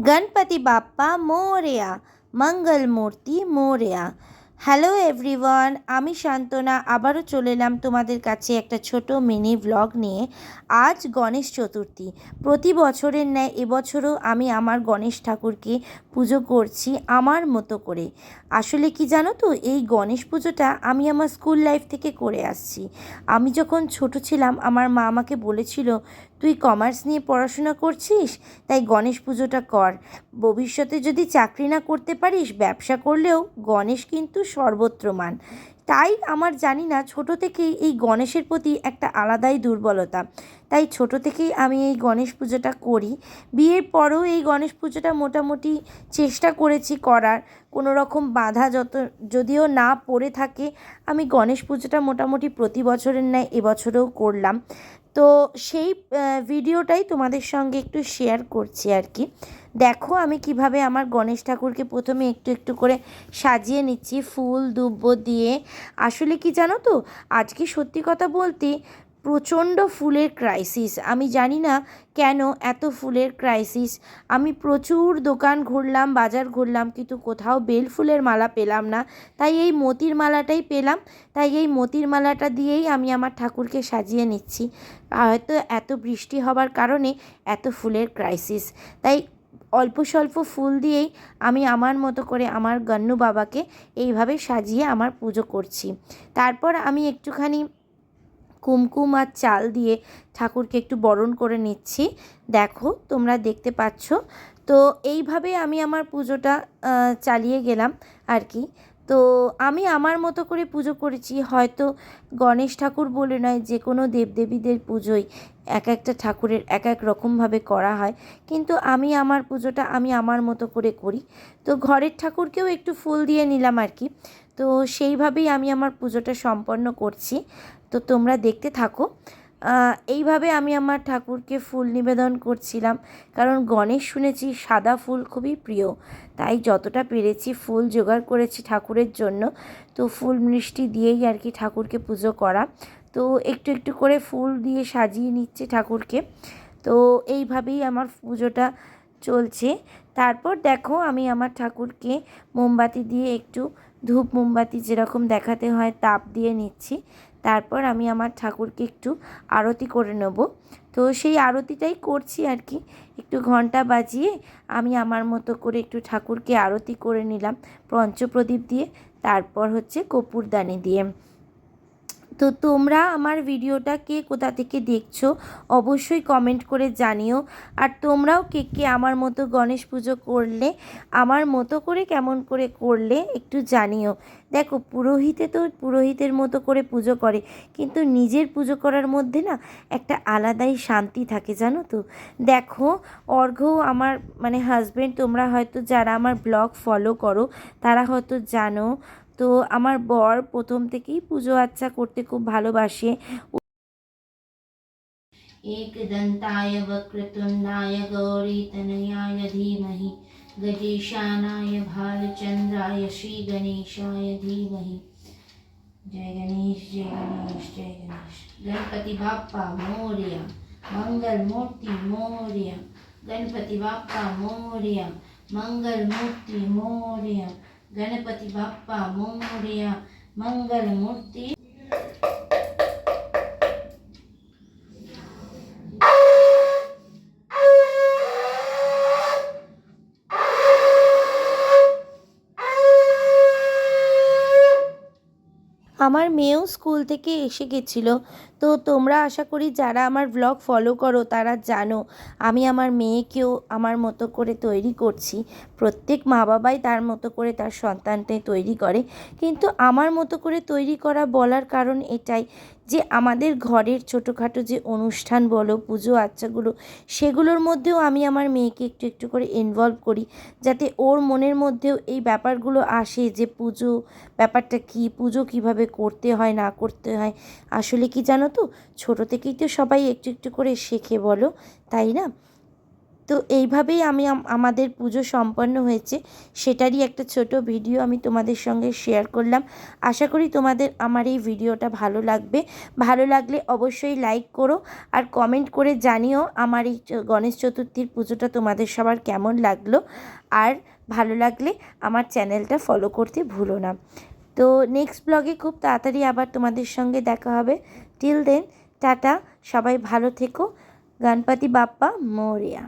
गणपति बाप्पा मोरया, मंगल मूर्ति Morya. Hello everyone, আমি শান্তনা আবারও চলে এলাম তোমাদের কাছে একটা ছোট মিনি ব্লগ নিয়ে। আজ গণেশ চতুর্থী। প্রতি বছরের ন্যায় এবছরও আমি আমার গণেশ ঠাকুরকে পুজো করছি আমার মতো করে। আসলে কি জানো তো, এই গণেশ পুজোটা আমি আমার স্কুল লাইফ থেকে করে আসছি। আমি যখন ছোট ছিলাম আমার মা আমাকে বলেছিল, তুই কমার্স নিয়ে পড়াশোনা করছিস, তাই গণেশ পুজোটা কর। ভবিষ্যতে যদি চাকরি না করতে পারিস, ব্যবসা করলেও গণেশ কিন্তু সর্বত্র মান। তাই আমার জানি না, ছোট থেকেই এই গণেশের প্রতি একটা আলাদাই দুর্বলতা। তাই ছোট থেকেই আমি এই গণেশ পুজোটা করি। বিয়ের পরেও এই গণেশ পুজোটা মোটামুটি চেষ্টা করেছি করার, কোনো রকম বাধা যদিও না পড়ে থাকে। আমি গণেশ পুজোটা মোটামুটি প্রতি বছরের ন্যায় এবছরেও করলাম। তো সেই ভিডিওটাই তোমাদের সঙ্গে একটু শেয়ার করছি আর কি। দেখো আমি কিভাবে আমার গণেশ ঠাকুরকে প্রথমে একটু একটু করে সাজিয়ে নিচ্ছি ফুল দুব্ব দিয়ে। আসলে কি জানো তো, আজকে সত্যি কথা বলতে প্রচণ্ড ফুলের ক্রাইসিস। আমি জানি না কেন এত ফুলের ক্রাইসিস। আমি প্রচুর দোকান ঘুরলাম, বাজার ঘুরলাম, কিন্তু কোথাও বেল ফুলের মালা পেলাম না। তাই এই মতির মালাটাই পেলাম। তাই এই মতির মালাটা দিয়েই আমি আমার ঠাকুরকে সাজিয়ে নিচ্ছি। হয়তো এত বৃষ্টি হবার কারণে এত ফুলের ক্রাইসিস। তাই অল্প স্বল্প ফুল দিয়েই আমি আমার মতো করে আমার গন্নু বাবাকে এইভাবে সাজিয়ে আমার পুজো করছি। তারপর আমি একটুখানি কুমকুম আর চাল দিয়ে ঠাকুরকে একটু বরণ করে নিচ্ছি। দেখো তোমরা দেখতে পাচ্ছ। তো এইভাবে আমি আমার পুজোটা চালিয়ে গেলাম আর কি। তো আমি আমার মতো করে পুজো করেছি। হয়তো গণেশ ঠাকুর বলে নয়, যে কোনো দেবদেবীদের পুজোই এক একটা ঠাকুরের এক এক রকমভাবে করা হয়, কিন্তু আমি আমার পুজোটা আমি আমার মতো করে করি। তো ঘরের ঠাকুরকেও একটু ফুল দিয়ে নিলাম আর কি। তো সেইভাবেই আমি আমার পুজোটা সম্পন্ন করছি। তো তোমরা দেখতে থাকো। এইভাবে আমি আমার ঠাকুরকে ফুল নিবেদন করছিলাম, কারণ গণেশ শুনেছি সাদা ফুল খুবই প্রিয়। তাই যতটা পেরেছি ফুল জোগাড় করেছি ঠাকুরের জন্য। তো ফুল মিষ্টি দিয়েই আর কি ঠাকুরকে পুজো করা। তো একটু একটু করে ফুল দিয়ে সাজিয়ে নিচ্ছে ঠাকুরকে। তো এইভাবেই আমার পুজোটা চলছে। তারপর দেখো আমি আমার ঠাকুরকে মোমবাতি দিয়ে একটু ধূপ মোমবাতি যেরকম দেখাতে হয় তাপ দিয়ে নিচ্ছি। তারপর আমি আমার ঠাকুরকে একটু আরতি করে নেব। তো সেই আরতিটাই করছি আর কি। একটু ঘন্টা বাজিয়ে আমি আমার মতো করে একটু ঠাকুরকে আরতি করে নিলাম পঞ্চপ্রদীপ দিয়ে, তারপর হচ্ছে কর্পূরদানি দিয়ে। তো তোমরা আমার ভিডিওটা কে কোথা থেকে দেখছো অবশ্যই কমেন্ট করে জানিও। আর তোমরাও কে কে আমার মতো গণেশ পুজো করলে, আমার মতো করে কেমন করে করলে একটু জানিও। দেখো পুরোহিতে তো পুরোহিতের মতো করে পুজো করে, কিন্তু নিজের পুজো করার মধ্যে না একটা আলাদাই শান্তি থাকে জানো তো। দেখো অর্ঘ্য আমার মানে হাজব্যান্ড, তোমরা হয়তো যারা আমার ব্লগ ফলো করো তারা হয়তো জানো। তো আমার বর প্রথম থেকেই পুজো আচ্চা করতে খুব ভালোবাসে। एकदन्ताय वक्रतुण्डाय गौरीतनयाय धीमहि गजेशानाय भालचन्द्राय श्रीगणेशाय धीमहि। जय गणेश जय गणेश जय गणेश। गणपति बाप्पा मोरया, मंगल मूर्ति मोरया। गणपति बाप्पा मोरया, मंगल मूर्ति मोरया। गणपति बाप्पा मोरया, मंगल मूर्ति। আমার মেয়েও স্কুল থেকে এসে গেছিলো। তো তোমরা আশা করি যারা আমার ব্লগ ফলো করো তারা জানো আমি আমার মেয়েকেও আমার মতো করে তৈরি করছি। প্রত্যেক মা বাবাই তার মতো করে তার সন্তানকে তৈরি করে, কিন্তু আমার মতো করে তৈরি করা বলার কারণ এটাই যে আমাদের ঘরের ছোটোখাটো যে অনুষ্ঠান বলো পুজো আচ্চাগুলো, সেগুলোর মধ্যেও আমি আমার মেয়েকে একটু একটু করে ইনভলভ করি, যাতে ওর মনের মধ্যেও এই ব্যাপারগুলো আসে যে পুজো ব্যাপারটা কী, পুজো কীভাবে করতে হয় না করতে হয়। আসলে কি জানো তো, ছোটো থেকেই তো সবাই একটু একটু করে শেখে বলো, তাই না? তো এইভাবেই আমাদের পুজো সম্পন্ন হয়েছে, সেটারই একটা ছোট ভিডিও আমি তোমাদের সঙ্গে শেয়ার করলাম। আশা করি তোমাদের আমার এই ভিডিওটা ভালো লাগবে। ভালো লাগলে অবশ্যই লাইক করো আর কমেন্ট করে জানিও আমার এই গণেশ চতুর্থীর পুজোটা তোমাদের সবার কেমন লাগলো। আর ভালো লাগলে আমার চ্যানেলটা ফলো করতে ভুলো না। তো নেক্সট ব্লগে খুব তাড়াতাড়ি আবার তোমাদের সঙ্গে দেখা হবে। টিল দেন টাটা, সবাই ভালো থেকো। গণপতি বাপ্পা মোরয়া।